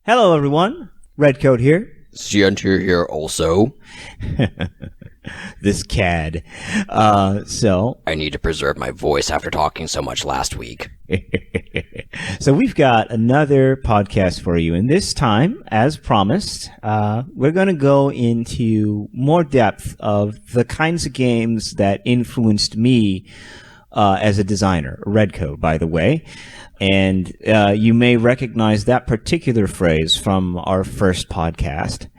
Hello, everyone. Redcoat here. Sientir here also. This cad. So I need to preserve my voice after talking so much last week. So we've got another podcast for you, and this time, as promised, we're going to go into more depth of the kinds of games that influenced me as a designer. Redcoat, by the way. And you may recognize that particular phrase from our first podcast,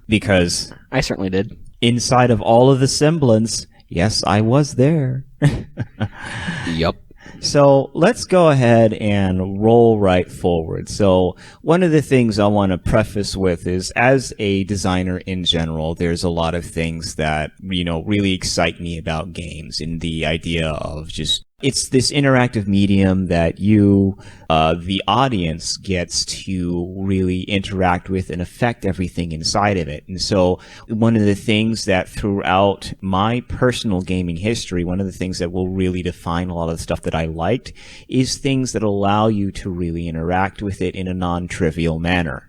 because I certainly did. Inside of all of the semblance, yes, I was there. Yup. So let's go ahead and roll right forward. So one of the things I want to preface with is, as a designer in general, there's a lot of things that, really excite me about games, and the idea of just, it's this interactive medium that you, the audience, gets to really interact with and affect everything inside of it. And so one of the things that throughout my personal gaming history, one of the things that will really define a lot of the stuff that I liked is things that allow you to really interact with it in a non-trivial manner.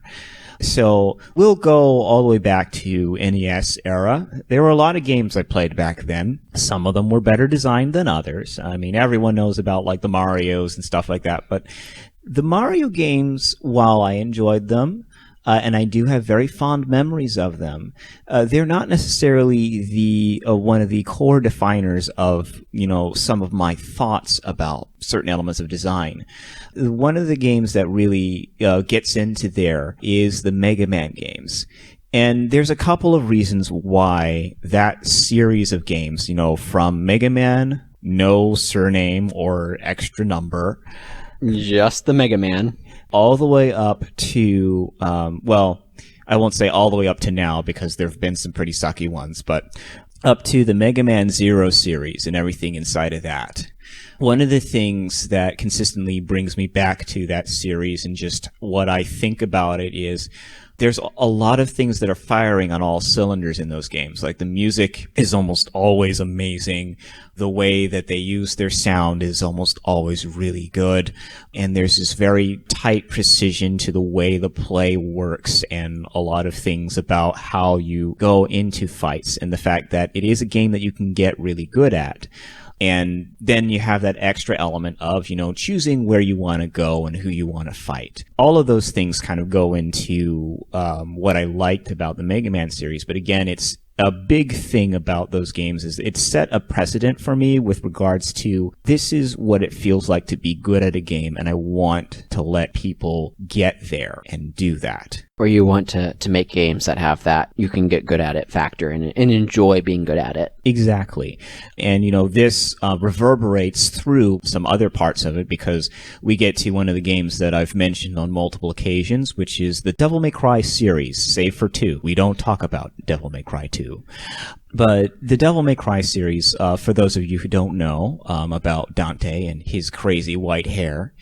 So we'll go all the way back to NES era. There were a lot of games I played back then. Some of them were better designed than others. I mean, everyone knows about like the Marios and stuff like that. But the Mario games, while I enjoyed them, and I do have very fond memories of them, they're not necessarily the one of the core definers of, some of my thoughts about certain elements of design. One of the games that really gets into there is the Megaman games. And there's a couple of reasons why that series of games, from Megaman, no surname or extra number, just the Megaman, all the way up to, I won't say all the way up to now because there have been some pretty sucky ones, but up to the Mega Man Zero series and everything inside of that. One of the things that consistently brings me back to that series and just what I think about it is there's a lot of things that are firing on all cylinders in those games. Like, the music is almost always amazing. The way that they use their sound is almost always really good. And there's this very tight precision to the way the play works, and a lot of things about how you go into fights, and the fact that it is a game that you can get really good at. And then you have that extra element of, choosing where you want to go and who you want to fight. All of those things kind of go into what I liked about the Mega Man series. But again, it's a big thing about those games is it set a precedent for me with regards to, this is what it feels like to be good at a game, and I want to let people get there and do that. Or you want to make games that have that you can get good at it factor and enjoy being good at it. Exactly. And, this reverberates through some other parts of it, because we get to one of the games that I've mentioned on multiple occasions, which is the Devil May Cry series, save for 2. We don't talk about Devil May Cry 2. But the Devil May Cry series, for those of you who don't know about Dante and his crazy white hair,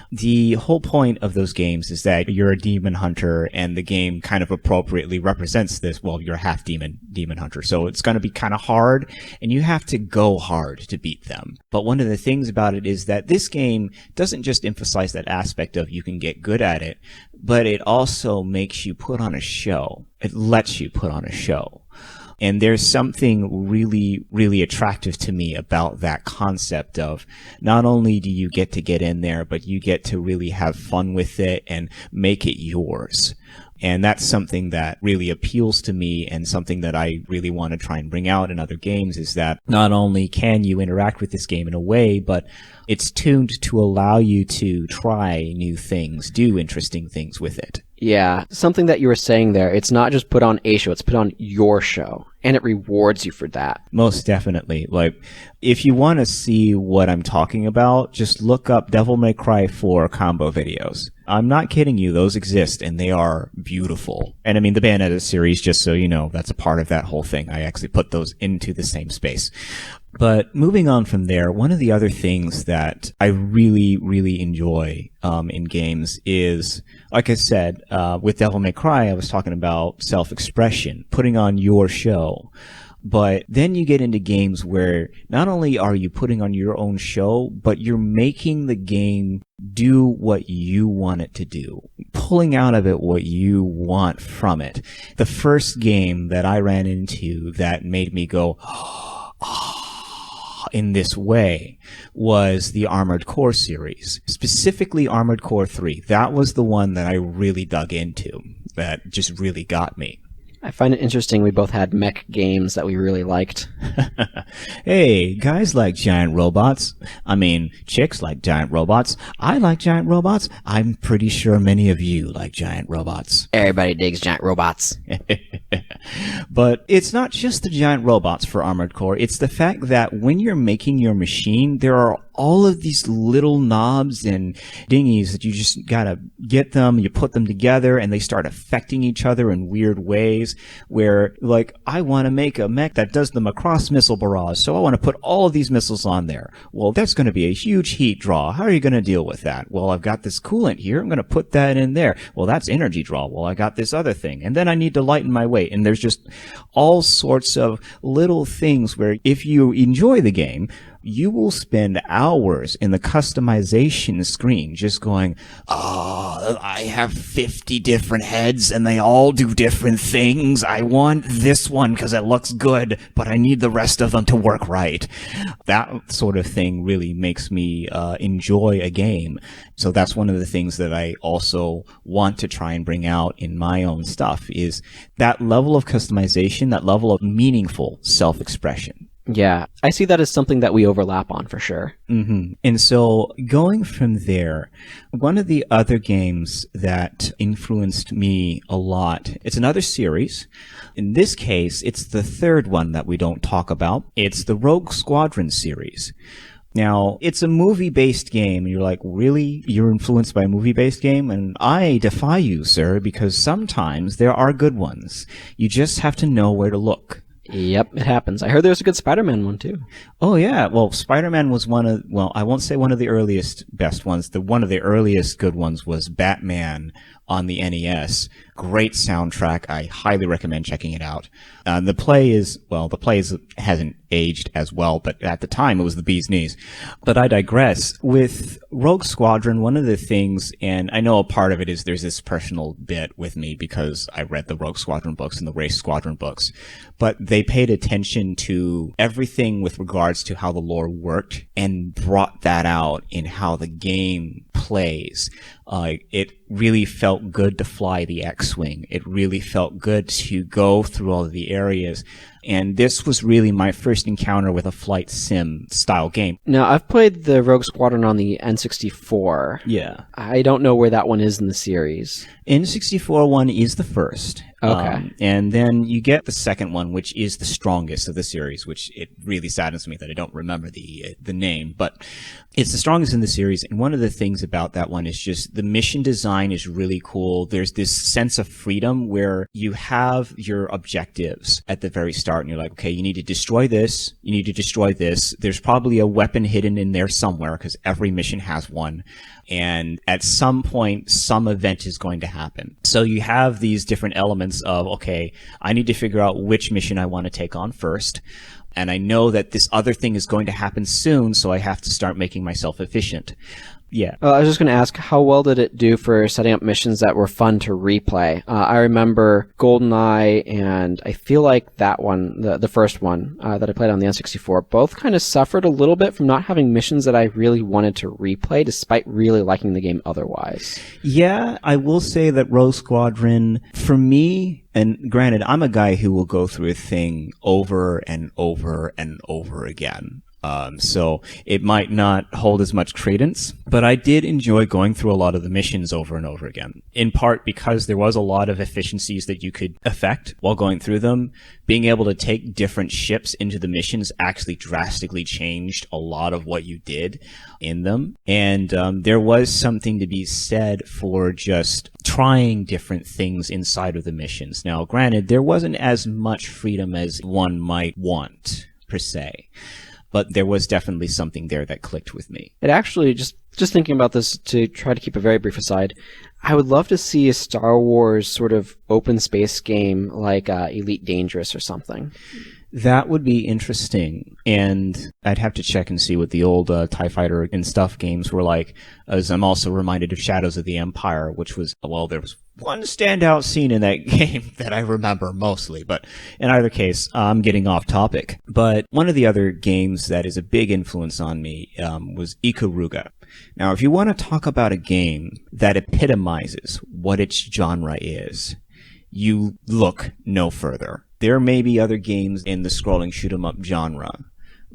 the whole point of those games is that you're a demon hunter, and the game kind of appropriately represents this. Well, you're a half demon hunter, so it's going to be kind of hard, and you have to go hard to beat them. But one of the things about it is that this game doesn't just emphasize that aspect of you can get good at it, but it also makes you put on a show. It lets you put on a show. And there's something really, really attractive to me about that concept of, not only do you get to get in there, but you get to really have fun with it and make it yours. And that's something that really appeals to me, and something that I really want to try and bring out in other games, is that not only can you interact with this game in a way, but it's tuned to allow you to try new things, do interesting things with it. Yeah, something that you were saying there, it's not just put on a show, it's put on your show, and it rewards you for that. Most definitely. Like, if you want to see what I'm talking about, just look up Devil May Cry 4 combo videos. I'm not kidding you, those exist, and they are beautiful. And I mean, the Bayonetta series, just so you know, that's a part of that whole thing. I actually put those into the same space. But moving on from there, one of the other things that I really, really enjoy in games is, like I said, with Devil May Cry, I was talking about self-expression, putting on your show. But then you get into games where not only are you putting on your own show, but you're making the game do what you want it to do, pulling out of it what you want from it. The first game that I ran into that made me go, in this way was the Armored Core series, specifically Armored Core 3. That was the one that I really dug into, that just really got me. I find it interesting we both had mech games that we really liked. Hey, guys like giant robots. I mean, chicks like giant robots. I like giant robots. I'm pretty sure many of you like giant robots. Everybody digs giant robots. But it's not just the giant robots for Armored Core. It's the fact that when you're making your machine, there are all of these little knobs and dingies that you just gotta get them, you put them together, and they start affecting each other in weird ways where, like, I want to make a mech that does the Macross missile barrage, so I want to put all of these missiles on there. Well, that's going to be a huge heat draw. How are you going to deal with that? Well, I've got this coolant here. I'm going to put that in there. Well, that's energy draw. Well, I got this other thing. And then I need to lighten my weight. And there's just all sorts of little things where if you enjoy the game, you will spend hours in the customization screen just going, oh, I have 50 different heads and they all do different things. I want this one because it looks good, but I need the rest of them to work right. That sort of thing really makes me enjoy a game. So that's one of the things that I also want to try and bring out in my own stuff is that level of customization, that level of meaningful self-expression. Yeah, I see that as something that we overlap on for sure. Mm-hmm. And so going from there, one of the other games that influenced me a lot, it's another series. In this case, it's the third one that we don't talk about. It's the Rogue Squadron series. Now, it's a movie-based game, and you're like, really? You're influenced by a movie-based game? And I defy you, sir, because sometimes there are good ones. You just have to know where to look. Yep, it happens. I heard there was a good Spider-Man one, too. Oh, yeah. Well, Spider-Man was I won't say one of the earliest best ones. One of the earliest good ones was Batman on the NES. Great soundtrack. I highly recommend checking it out. The play hasn't aged as well, but at the time it was the bee's knees. But I digress. With Rogue Squadron, one of the things, and I know a part of it is there's this personal bit with me because I read the Rogue Squadron books and the Race Squadron books, but they paid attention to everything with regards to how the lore worked and brought that out in how the game plays. It really felt good to fly the X-Wing. It really felt good to go through all of the areas. And this was really my first encounter with a flight sim style game. Now, I've played the Rogue Squadron on the N64. Yeah. I don't know where that one is in the series. N64 one is the first. Okay. And then you get the second one, which is the strongest of the series, which it really saddens me that I don't remember the name, but it's the strongest in the series. And one of the things about that one is just the mission design is really cool. There's this sense of freedom where you have your objectives at the very start and you're like, okay, you need to destroy this. You need to destroy this. There's probably a weapon hidden in there somewhere because every mission has one. And at some point, some event is going to happen. So you have these different elements of, okay, I need to figure out which mission I want to take on first. And I know that this other thing is going to happen soon, so I have to start making myself efficient. Yeah. I was just going to ask, how well did it do for setting up missions that were fun to replay? I remember GoldenEye, and I feel like that one, the first one that I played on the N64, both kind of suffered a little bit from not having missions that I really wanted to replay, despite really liking the game otherwise. Yeah, I will say that Rogue Squadron, for me, and granted, I'm a guy who will go through a thing over and over and over again. So it might not hold as much credence, but I did enjoy going through a lot of the missions over and over again, in part because there was a lot of efficiencies that you could affect while going through them. Being able to take different ships into the missions actually drastically changed a lot of what you did in them. And there was something to be said for just trying different things inside of the missions. Now, granted, there wasn't as much freedom as one might want, per se. But there was definitely something there that clicked with me. It actually, just thinking about this to try to keep a very brief aside, I would love to see a Star Wars sort of open space game like Elite Dangerous or something. That would be interesting, and I'd have to check and see what the old TIE Fighter and stuff games were like, as I'm also reminded of Shadows of the Empire, which was, well, there was one standout scene in that game that I remember mostly, but in either case, I'm getting off topic. But one of the other games that is a big influence on me was Ikaruga. Now, if you want to talk about a game that epitomizes what its genre is, you look no further. There may be other games in the scrolling shoot-'em-up genre,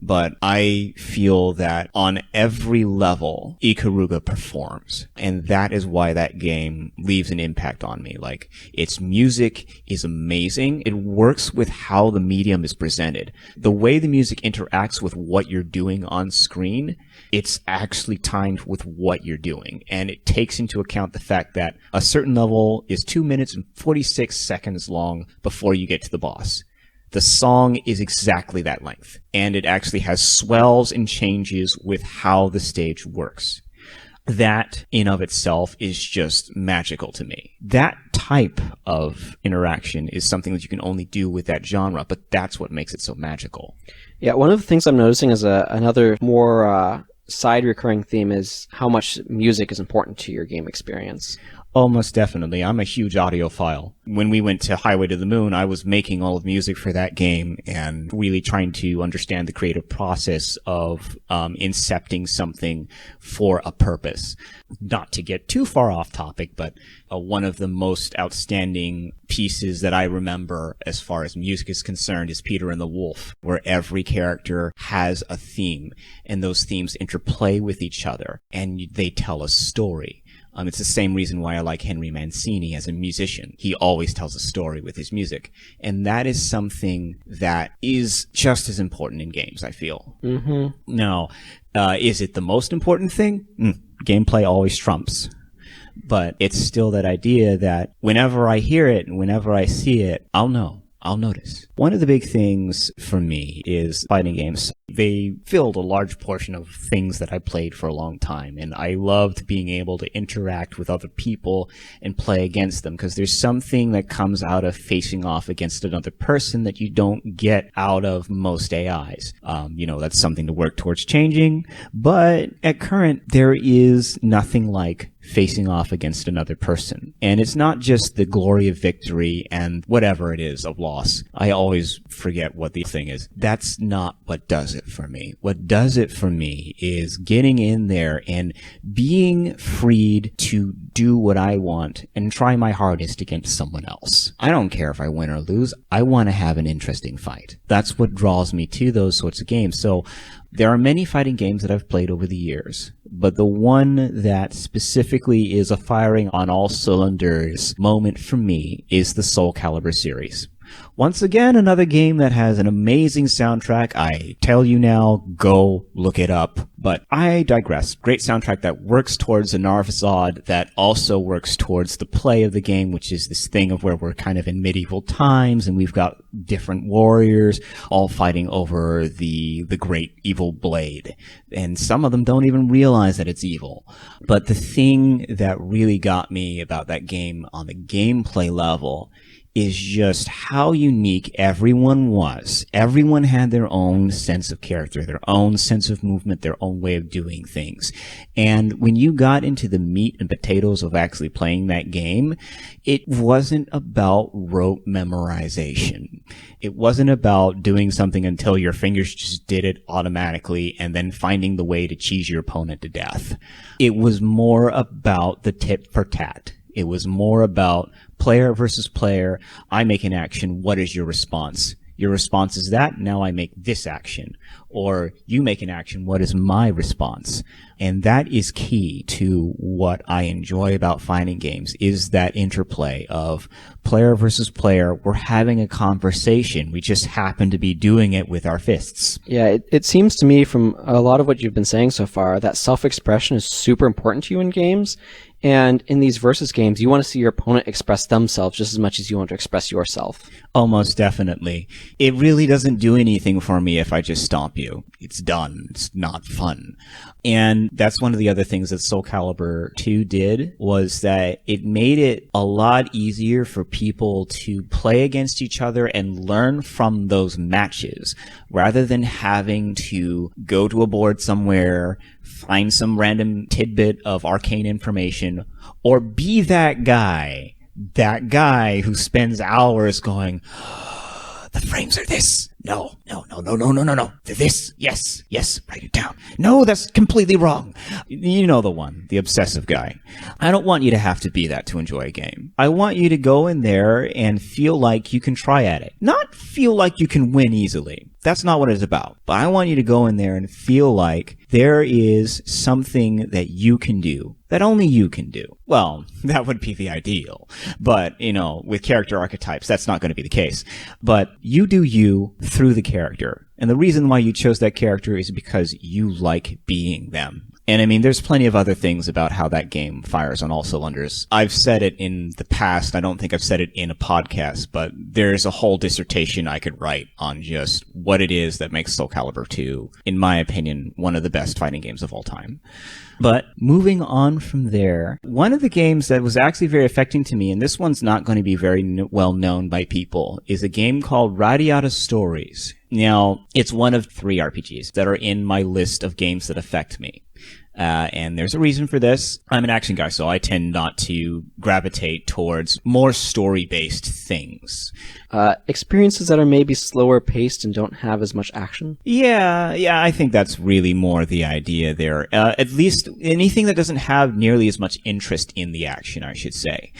but I feel that on every level, Ikaruga performs. And that is why that game leaves an impact on me. Like, its music is amazing. It works with how the medium is presented. The way the music interacts with what you're doing on screen, it's actually timed with what you're doing. And it takes into account the fact that a certain level is 2 minutes and 46 seconds long before you get to the boss. The song is exactly that length, and it actually has swells and changes with how the stage works. That, in of itself, is just magical to me. That type of interaction is something that you can only do with that genre, but that's what makes it so magical. Yeah, one of the things I'm noticing is another more side recurring theme is how much music is important to your game experience. Almost definitely. I'm a huge audiophile. When we went to Highway to the Moon, I was making all of music for that game and really trying to understand the creative process of incepting something for a purpose. Not to get too far off topic, but one of the most outstanding pieces that I remember as far as music is concerned is Peter and the Wolf, where every character has a theme, and those themes interplay with each other, and they tell a story. It's the same reason why I like Henry Mancini as a musician. He always tells a story with his music. And that is something that is just as important in games, I feel. Mm-hmm. Now, is it the most important thing? Gameplay always trumps. But it's still that idea that whenever I hear it and whenever I see it, I'll know. I'll notice. One of the big things for me is fighting games. They filled a large portion of things that I played for a long time, and I loved being able to interact with other people and play against them, because there's something that comes out of facing off against another person that you don't get out of most AIs. That's something to work towards changing, but at current, there is nothing like facing off against another person. And it's not just the glory of victory and whatever it is of loss. I always forget what the thing is. That's not what does it for me. What does it for me is getting in there and being freed to do what I want and try my hardest against someone else. I don't care if I win or lose. I want to have an interesting fight. That's what draws me to those sorts of games. So there are many fighting games that I've played over the years, but the one that specifically is a firing on all cylinders moment for me is the Soul Calibur series. Once again, another game that has an amazing soundtrack. I tell you now, go look it up. But I digress. Great soundtrack that works towards a noir facade, that also works towards the play of the game, which is this thing of where we're kind of in medieval times, and we've got different warriors all fighting over the great evil blade. And some of them don't even realize that it's evil. But the thing that really got me about that game on the gameplay level is just how unique everyone was. Everyone had their own sense of character, their own sense of movement, their own way of doing things. And when you got into the meat and potatoes of actually playing that game, it wasn't about rote memorization. It wasn't about doing something until your fingers just did it automatically and then finding the way to cheese your opponent to death. It was more about the tit for tat. It was more about player versus player. I make an action. What is your response? Your response is that. Now I make this action. Or you make an action. What is my response? And that is key to what I enjoy about fighting games, is that interplay of player versus player. We're having a conversation. We just happen to be doing it with our fists. Yeah, it seems to me from a lot of what you've been saying so far that self-expression is super important to you in games. And in these versus games, you want to see your opponent express themselves just as much as you want to express yourself. Almost definitely. It really doesn't do anything for me if I just stomp you. It's done. It's not fun. And that's one of the other things that Soul Calibur 2 did, was that it made it a lot easier for people to play against each other and learn from those matches, rather than having to go to a board somewhere, find some random tidbit of arcane information, or be that guy who spends hours going, the frames are this. No. They're this. Yes. Write it down. No, that's completely wrong. You know the one, the obsessive guy. I don't want you to have to be that to enjoy a game. I want you to go in there and feel like you can try at it. Not feel like you can win easily. That's not what it's about. But I want you to go in there and feel like there is something that you can do that only you can do. Well, that would be the ideal. But, with character archetypes, that's not going to be the case. But you do you through the character. And the reason why you chose that character is because you like being them. And I mean, there's plenty of other things about how that game fires on all cylinders. I've said it in the past. I don't think I've said it in a podcast, but there's a whole dissertation I could write on just what it is that makes Soul Calibur 2, in my opinion, one of the best fighting games of all time. But moving on from there, one of the games that was actually very affecting to me, and this one's not going to be very well known by people, is a game called Radiata Stories. Now, it's one of 3 RPGs that are in my list of games that affect me. And there's a reason for this. I'm an action guy, so I tend not to gravitate towards more story-based things. Experiences that are maybe slower paced and don't have as much action? Yeah, I think that's really more the idea there. At least anything that doesn't have nearly as much interest in the action, I should say.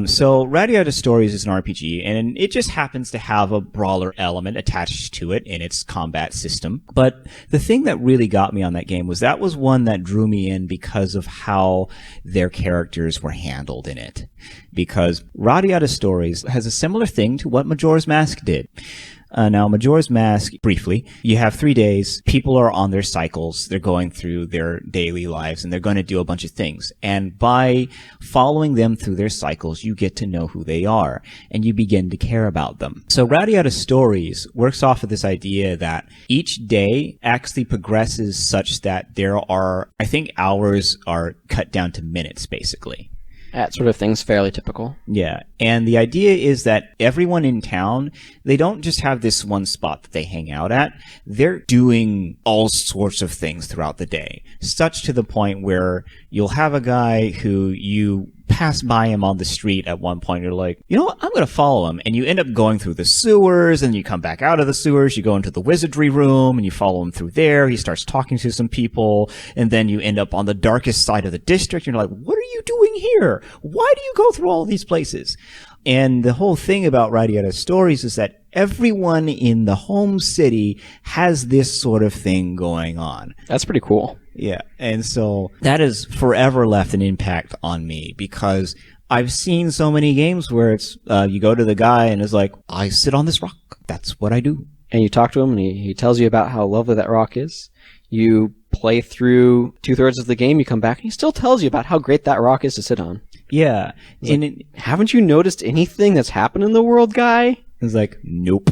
So Radiata Stories is an RPG, and it just happens to have a brawler element attached to it in its combat system. But the thing that really got me on that game was one that drew me in because of how their characters were handled in it. Because Radiata Stories has a similar thing to what Majora's Mask did. Now, Majora's Mask, briefly, you have 3 days. People are on their cycles. They're going through their daily lives, and they're going to do a bunch of things. And by following them through their cycles, you get to know who they are, and you begin to care about them. So Radiata Stories works off of this idea that each day actually progresses such that there are, I think, hours are cut down to minutes, basically. That sort of thing's fairly typical. Yeah. And the idea is that everyone in town, they don't just have this one spot that they hang out at. They're doing all sorts of things throughout the day, such to the point where you'll have a guy who you pass by him on the street at one point. You're like, you know what? I'm going to follow him. And you end up going through the sewers, and you come back out of the sewers. You go into the wizardry room, and you follow him through there. He starts talking to some people, and then you end up on the darkest side of the district. You're like, what are you doing here? Why do you go through all these places? And the whole thing about Radiata Stories is that everyone in the home city has this sort of thing going on. That's pretty cool. Yeah, and so that has forever left an impact on me, because I've seen so many games where it's you go to the guy and it's like, I sit on this rock. That's what I do. And you talk to him, and he tells you about how lovely that rock is. You play through 2/3 of the game, you come back, and he still tells you about how great that rock is to sit on. Yeah. And like, haven't you noticed anything that's happened in the world, guy? It's like, nope.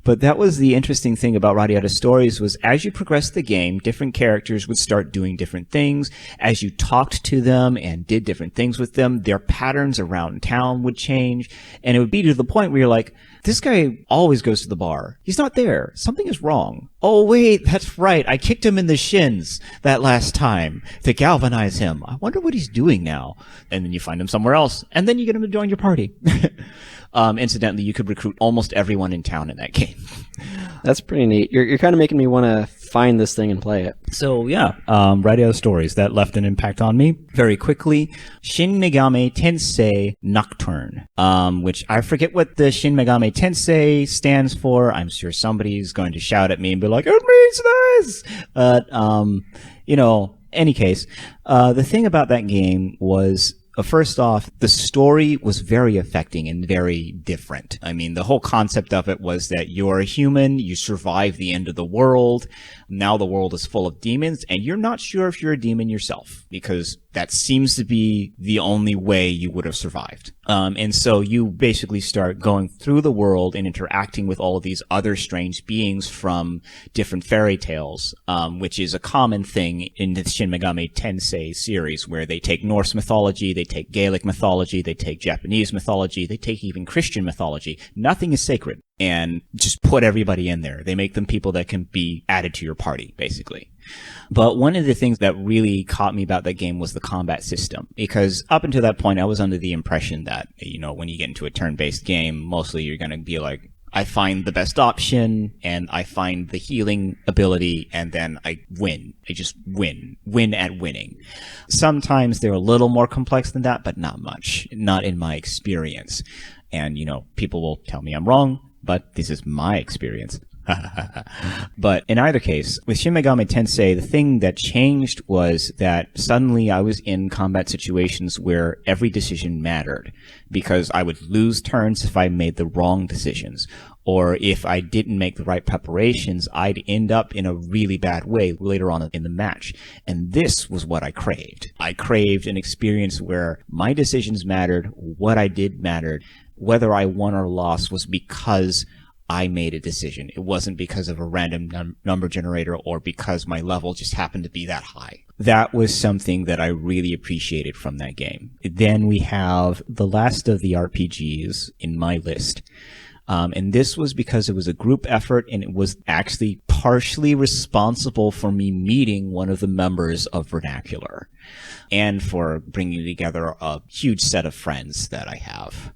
But that was the interesting thing about Radiata Stories, was as you progressed the game, different characters would start doing different things. As you talked to them and did different things with them, their patterns around town would change. And it would be to the point where you're like, this guy always goes to the bar. He's not there. Something is wrong. Oh, wait, that's right. I kicked him in the shins that last time to galvanize him. I wonder what he's doing now. And then you find him somewhere else, and then you get him to join your party. Incidentally, you could recruit almost everyone in town in that game. That's pretty neat. You're kind of making me want to find this thing and play it. So yeah, Radio Stories, that left an impact on me. Very quickly, Shin Megami Tensei Nocturne, which I forget what the Shin Megami Tensei stands for. I'm sure somebody's going to shout at me and be like, it means this! But, any case, the thing about that game was, first off, the story was very affecting and very different. I mean, the whole concept of it was that you're a human, you survive the end of the world, now the world is full of demons, and you're not sure if you're a demon yourself, because that seems to be the only way you would have survived. And so you basically start going through the world and interacting with all of these other strange beings from different fairy tales, which is a common thing in the Shin Megami Tensei series, where they take Norse mythology, they take Gaelic mythology, they take Japanese mythology, they take even Christian mythology. Nothing is sacred. And just put everybody in there. They make them people that can be added to your party, basically. But one of the things that really caught me about that game was the combat system. Because up until that point, I was under the impression that, when you get into a turn-based game, mostly you're going to be like, I find the best option, and I find the healing ability, and then I win. I just win. Win at winning. Sometimes they're a little more complex than that, but not much. Not in my experience. And, people will tell me I'm wrong, but this is my experience. But in either case, with Shin Megami Tensei, the thing that changed was that suddenly I was in combat situations where every decision mattered, because I would lose turns if I made the wrong decisions. Or if I didn't make the right preparations, I'd end up in a really bad way later on in the match. And this was what I craved. I craved an experience where my decisions mattered, what I did mattered, whether I won or lost was because I made a decision. It wasn't because of a random number generator or because my level just happened to be that high. That was something that I really appreciated from that game. Then we have the last of the RPGs in my list. And this was because it was a group effort, and it was actually partially responsible for me meeting one of the members of Vernacular and for bringing together a huge set of friends that I have.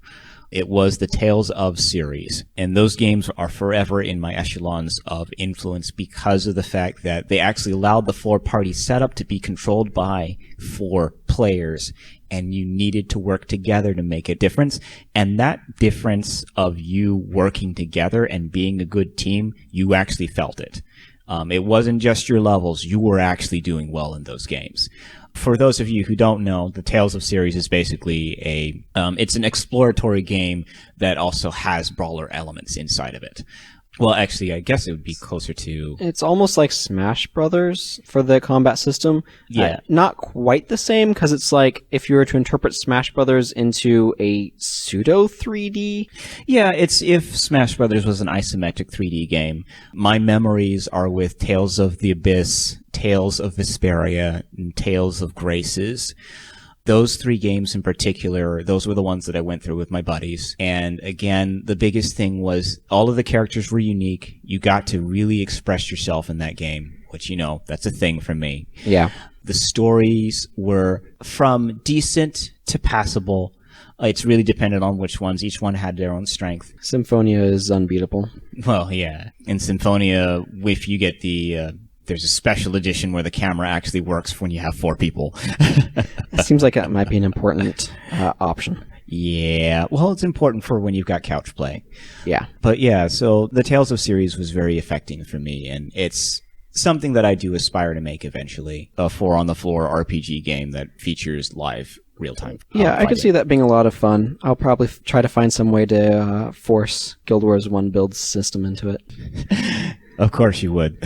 It was the Tales of series, and those games are forever in my echelons of influence because of the fact that they actually allowed the 4-party setup to be controlled by 4 players, and you needed to work together to make a difference. And that difference of you working together and being a good team, you actually felt it. It wasn't just your levels. You were actually doing well in those games. For those of you who don't know, the Tales of series is basically it's an exploratory game that also has brawler elements inside of it. Well, actually, I guess it would be closer to... It's almost like Smash Brothers for the combat system. Yeah. Not quite the same, because it's like if you were to interpret Smash Brothers into a pseudo 3D. Yeah, it's if Smash Brothers was an isometric 3D game. My memories are with Tales of the Abyss, Tales of Vesperia, and Tales of Graces. Those 3 games in particular, those were the ones that I went through with my buddies. And again, the biggest thing was all of the characters were unique. You got to really express yourself in that game, which, that's a thing for me. Yeah. The stories were from decent to passable. It's really dependent on which ones. Each one had their own strength. Symphonia is unbeatable. Well, yeah. In Symphonia, if you get there's a special edition where the camera actually works when you have 4 people. It seems like that might be an important option. Yeah. Well, it's important for when you've got couch play. Yeah. But yeah, so the Tales of series was very affecting for me, and it's something that I do aspire to make eventually. A 4-on-the-floor RPG game that features live real-time. Yeah, I could see that being a lot of fun. I'll probably try to find some way to force Guild Wars 1 build system into it. Of course you would.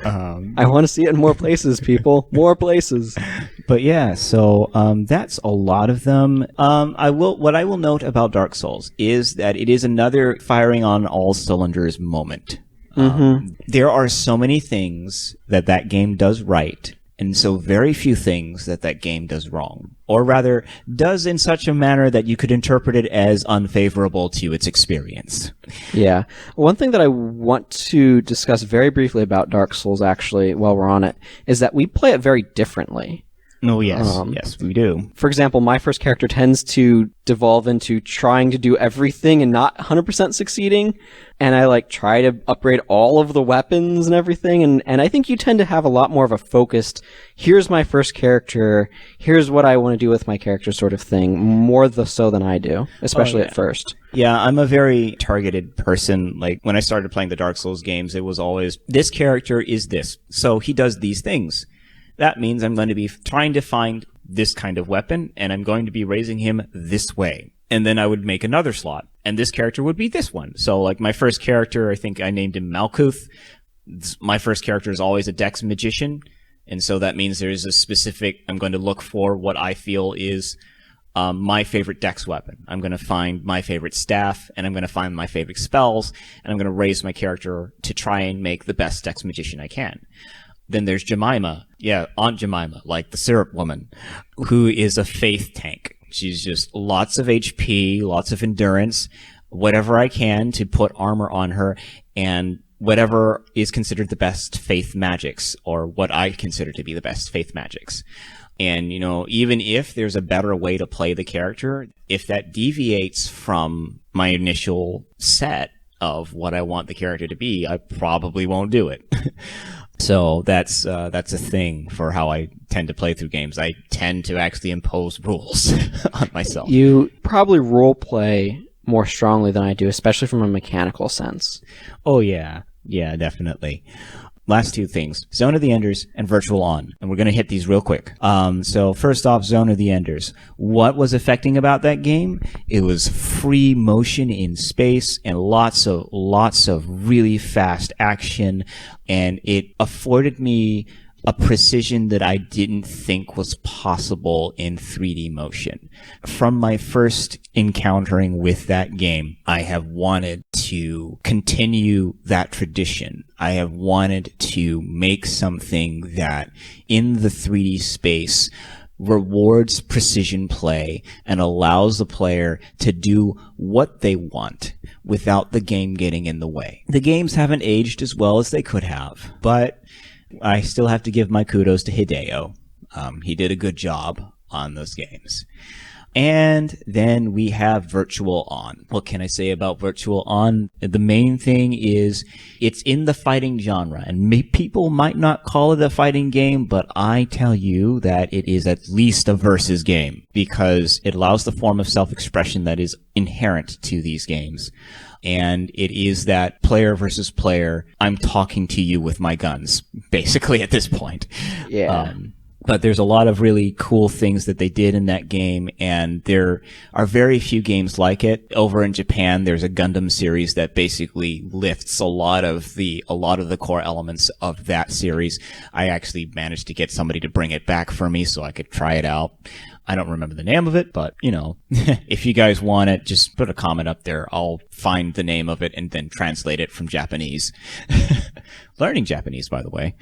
I want to see it in more places, people. More places. But yeah, so that's a lot of them. What I will note about Dark Souls is that it is another firing on all cylinders moment. There are so many things that game does right, and so very few things that game does wrong. Or rather, does in such a manner that you could interpret it as unfavorable to its experience. Yeah. One thing that I want to discuss very briefly about Dark Souls, actually, while we're on it, is that we play it very differently. Oh, yes. Yes, we do. For example, my first character tends to devolve into trying to do everything and not 100% succeeding. And I try to upgrade all of the weapons and everything. And I think you tend to have a lot more of a focused, here's my first character, here's what I want to do with my character sort of thing, more so than I do, especially at first. Yeah, I'm a very targeted person. When I started playing the Dark Souls games, it was always, this character is this, so he does these things. That means I'm going to be trying to find this kind of weapon, and I'm going to be raising him this way. And then I would make another slot, and this character would be this one. So, my first character, I think I named him Malkuth. My first character is always a Dex magician. And so that means there's a specific, I'm going to look for what I feel is my favorite dex weapon. I'm going to find my favorite staff, and I'm going to find my favorite spells, and I'm going to raise my character to try and make the best dex magician I can. Then there's Jemima. Yeah, Aunt Jemima, like the syrup woman, who is a faith tank. She's just lots of HP, lots of endurance, whatever I can to put armor on her, and whatever is considered the best faith magics, or what I consider to be the best faith magics. And, even if there's a better way to play the character, if that deviates from my initial set of what I want the character to be, I probably won't do it. So that's a thing for how I tend to play through games. I tend to actually impose rules on myself. You probably role play more strongly than I do, especially from a mechanical sense. Oh, yeah. Yeah, definitely. Last two things, Zone of the Enders and Virtual On. And we're going to hit these real quick. So first off, Zone of the Enders. What was affecting about that game? It was free motion in space and lots of really fast action. And it afforded me a precision that I didn't think was possible in 3D motion. From my first encountering with that game, I have wanted to continue that tradition. I have wanted to make something that in the 3D space rewards precision play and allows the player to do what they want without the game getting in the way. The games haven't aged as well as they could have, but I still have to give my kudos to Hideo. He did a good job on those games. And then we have Virtual On. What can I say about Virtual On? The main thing is it's in the fighting genre, and people might not call it a fighting game, but I tell you that it is at least a versus game because it allows the form of self-expression that is inherent to these games. And it is that player versus player, I'm talking to you with my guns, basically at this point. Yeah. But there's a lot of really cool things that they did in that game, and there are very few games like it. Over in Japan, there's a Gundam series that basically lifts a lot of the core elements of that series. I actually managed to get somebody to bring it back for me so I could try it out. I don't remember the name of it, but, if you guys want it, just put a comment up there. I'll find the name of it and then translate it from Japanese. Learning Japanese, by the way.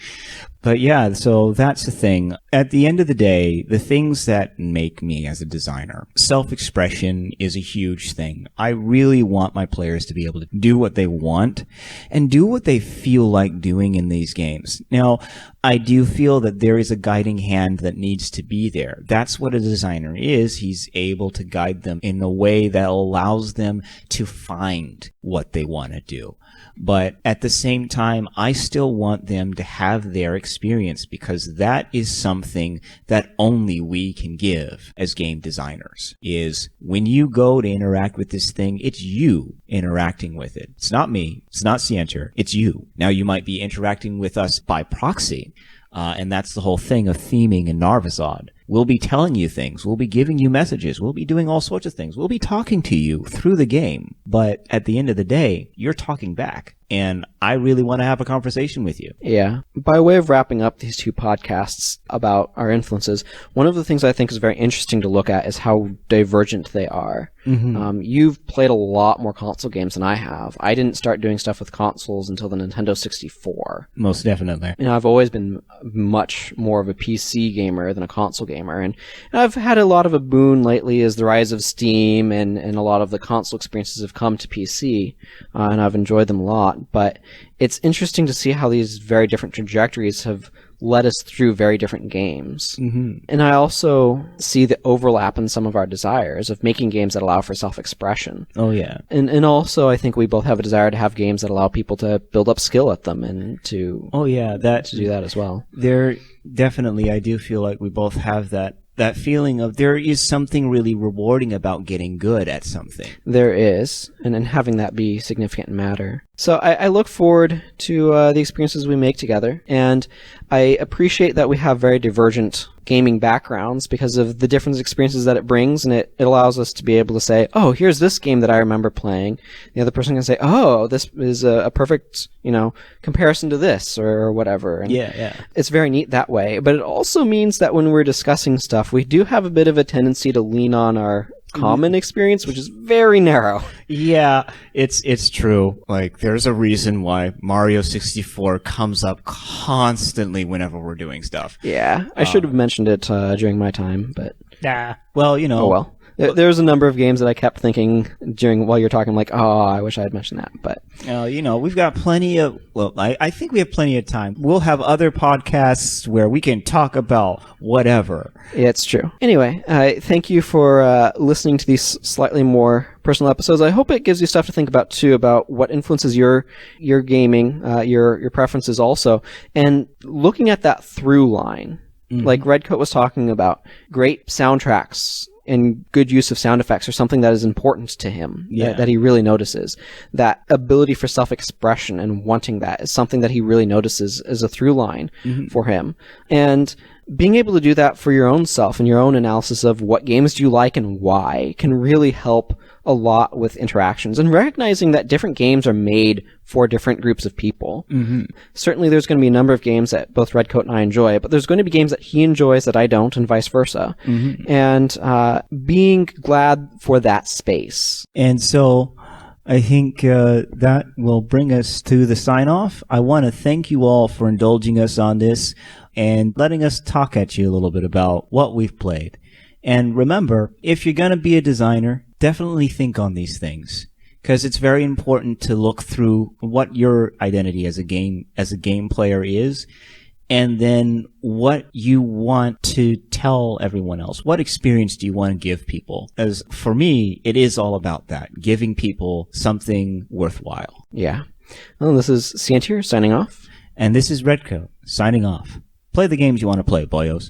But yeah, so that's the thing. At the end of the day, the things that make me as a designer, self-expression is a huge thing. I really want my players to be able to do what they want and do what they feel like doing in these games. Now, I do feel that there is a guiding hand that needs to be there. That's what a designer is. He's able to guide them in a way that allows them to find what they want to do. But at the same time, I still want them to have their experience because that is something that only we can give as game designers. Is when you go to interact with this thing, it's you interacting with it. It's not me. It's not Sientir. It's you. Now you might be interacting with us by proxy. And that's the whole thing of theming in Narvazod. We'll be telling you things. We'll be giving you messages. We'll be doing all sorts of things. We'll be talking to you through the game. But at the end of the day, you're talking back. And I really want to have a conversation with you. Yeah. By way of wrapping up these two podcasts about our influences, one of the things I think is very interesting to look at is how divergent they are. Mm-hmm. You've played a lot more console games than I have. I didn't start doing stuff with consoles until the Nintendo 64. Most definitely. I've always been much more of a PC gamer than a console gamer. And I've had a lot of a boon lately as the rise of Steam and a lot of the console experiences have come to PC. And I've enjoyed them a lot. But it's interesting to see how these very different trajectories have led us through very different games. Mm-hmm. And I also see the overlap in some of our desires of making games that allow for self-expression. Oh, yeah. And also I think we both have a desire to have games that allow people to build up skill at them and to to do that as well. There definitely, I do feel like we both have that feeling of there is something really rewarding about getting good at something. There is, and having that be significant matter. So I look forward to the experiences we make together, and I appreciate that we have very divergent gaming backgrounds because of the different experiences that it brings, and it allows us to be able to say, oh, here's this game that I remember playing. The other person can say, oh, this is a perfect, comparison to this or whatever. And yeah. It's very neat that way, but it also means that when we're discussing stuff, we do have a bit of a tendency to lean on our common experience, which is very narrow. Yeah, it's true. Like, there's a reason why Mario 64 comes up constantly whenever we're doing stuff. Yeah, I should have mentioned it during my time, but... Well, Oh, well. There's a number of games that I kept thinking while you're talking, like, oh, I wish I had mentioned that, but... we've got plenty of... Well, I think we have plenty of time. We'll have other podcasts where we can talk about whatever. It's true. Anyway, thank you for listening to these slightly more personal episodes. I hope it gives you stuff to think about, too, about what influences your gaming, your preferences also, and looking at that through line. Mm-hmm. Like Redcoat was talking about, great soundtracks and good use of sound effects are something that is important to him, that he really notices. That ability for self-expression and wanting that is something that he really notices as a through line for him. And being able to do that for your own self and your own analysis of what games do you like and why can really help a lot with interactions, and recognizing that different games are made for different groups of people. Mm-hmm. Certainly there's going to be a number of games that both Redcoat and I enjoy, but there's going to be games that he enjoys that I don't, and vice versa. Mm-hmm. And being glad for that space. And so I think that will bring us to the sign-off. I want to thank you all for indulging us on this and letting us talk at you a little bit about what we've played. And remember, if you're going to be a designer, definitely think on these things, because it's very important to look through what your identity as a game player is, and then what you want to tell everyone else. What experience do you want to give people? As for me, it is all about that, giving people something worthwhile. Yeah. Well, this is Sientir signing off. And this is Redcoat signing off. Play the games you want to play, boyos.